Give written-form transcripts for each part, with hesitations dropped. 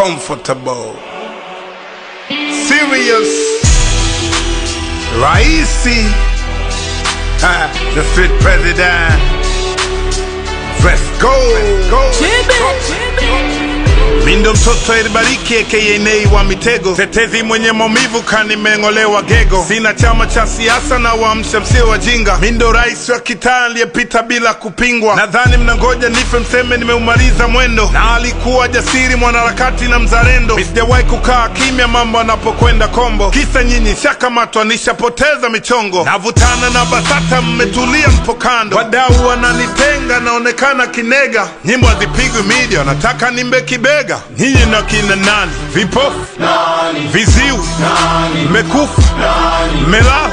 comfortable, serious, Raisi, the street president. Let's go. Mindo mtoto Elibariki aka Nei wa Mitego, tetezi mwenye maumivu kanimengolewa gego. Sina chama cha siasa na waamsha msio wajinga. Mindo rais wa kitaa aliyepita bila kupingwa. Nadhani mnangoja nife mseme nimeumaliza mwendo. Na alikuwa jasiri mwanaharakati na mzalendo. Sijawahi kukaa kimya mambo anapokwenda kombo. Kisa nyinyi shakamatwa nishapoteza michongo. Navutana na BASATA mmetulia mpo kando. Wadau wananitenga naonekana kinega. Nyimbo hazipigwi media nataka nimbe kibega. Nyinyi na kina nani? Vipofu? Nani? Viziwi? Nani? Mmekufa? Nani? Mmelala?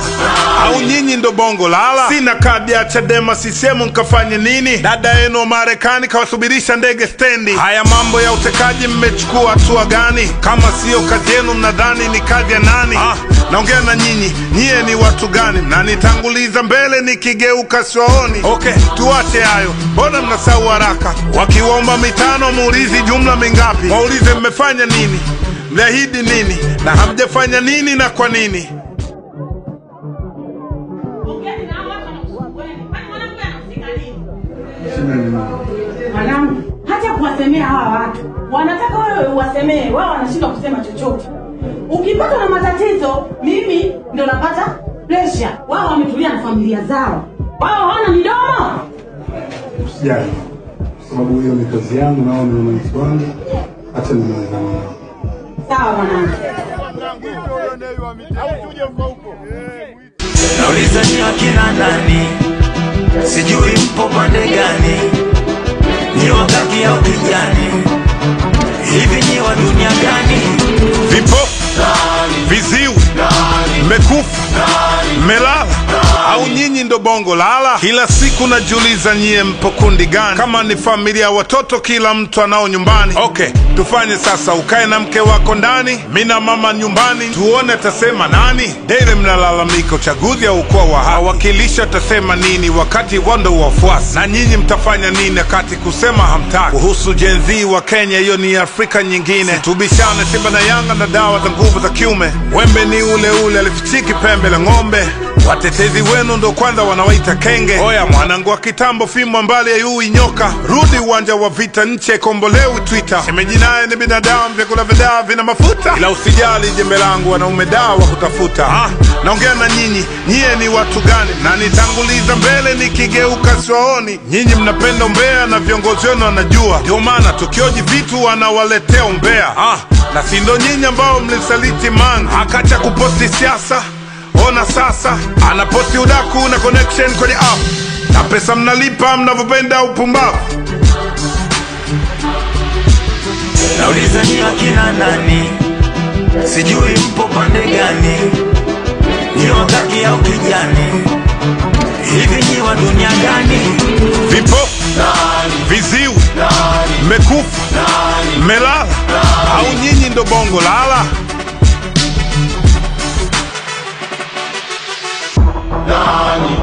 Au nyinyi ndo bongo lala? Sina kadi ya Chadema CCM nkafanye nini? Dada yenu Marekani kawasubirisha ndege stendi. Haya mambo ya utekaji mmechukua hatua gani? Kama sio kazi yenu mnadhani ni kazi ya nani? Naongea na nyinyi, nyie ni watu gani? Na nitanguliza mbele nikigeuka siwaoni. Okay, tuache hayo, mbona mnasahau haraka? Wakiwaomba mitano muulizi jumla mingapi? Waulize mmefanya nini? Mliahidi nini? Na hamjafanya nini na kwa nini? Mwanangu, hata kuwasemea hawa watu wanataka wewe uwasemee, wao wanashindwa kusema chochote. Ukipata na matatizo, mimi ndo napata pressure. Wao wametulia na familia zao, wao hawana midomo. Usijali, sababu hiyo ni kazi yangu na wao ni wananchi wangu. Acha nimeelewana. Sawa mwanangu. Nauliza ni akina nani? Sijui mpo pande gani? Ni wakati au kijani? Hivi ni wa dunia gani? Vipofu? Viziwi? Mmekufa? Mmelala? Au nyinyi ndo bongo lala? Kila siku najiuliza nyie mpo kundi gani? Kama ni familia watoto kila mtu anao nyumbani. Okay, tufanye sasa, ukae na mke wako ndani, mimi na mama nyumbani, tuone atasema nani. Dele mnalalamika uchaguzi au kwa wakilisha atasema nini wakati wando wafuasi? Na nyinyi mtafanya nini wakati kusema hamtaki? Kuhusu Gen Z wa Kenya, hiyo ni Afrika nyingine. Tubishane Simba na Yanga na dawa za nguvu za kiume. Wembe ni ule ule alifichiki pembe la ng'ombe. Watetezi wenu ndo kwanza wanawaita kenge. Oya mwanangu wa kitambo fimbo mbali ya yui nyoka. Rudi uwanja wa vita nche kombolewi Twitter. Shemeji naye ni binadamu vyakula vidaa vina mafuta. Ila usijali jembe langu wanaume dawa wa kutafuta. Naongea na nyinyi, nyie ni watu gani? Na nitanguliza mbele nikigeuka siwaoni. Nyinyi mnapenda umbea na viongozi wenu wanajua. Ndio maana tukioji vitu wanawaletea umbea. Na si ndo nyinyi ambao mlisaliti man. Akacha kuposti siasa. Ona sasa, anaposti udaku na connection kwenye app. Na pesa mnalipa mnavyopenda upumbavu. Nauliza ni akina nani? Sijui mpo pande gani? Ni wakati au kijani? Hivi ni wa dunia gani? Vipofu? Viziwi? Mmekufa? Mmelala? Au nyinyi ndo bongo lala? Nani?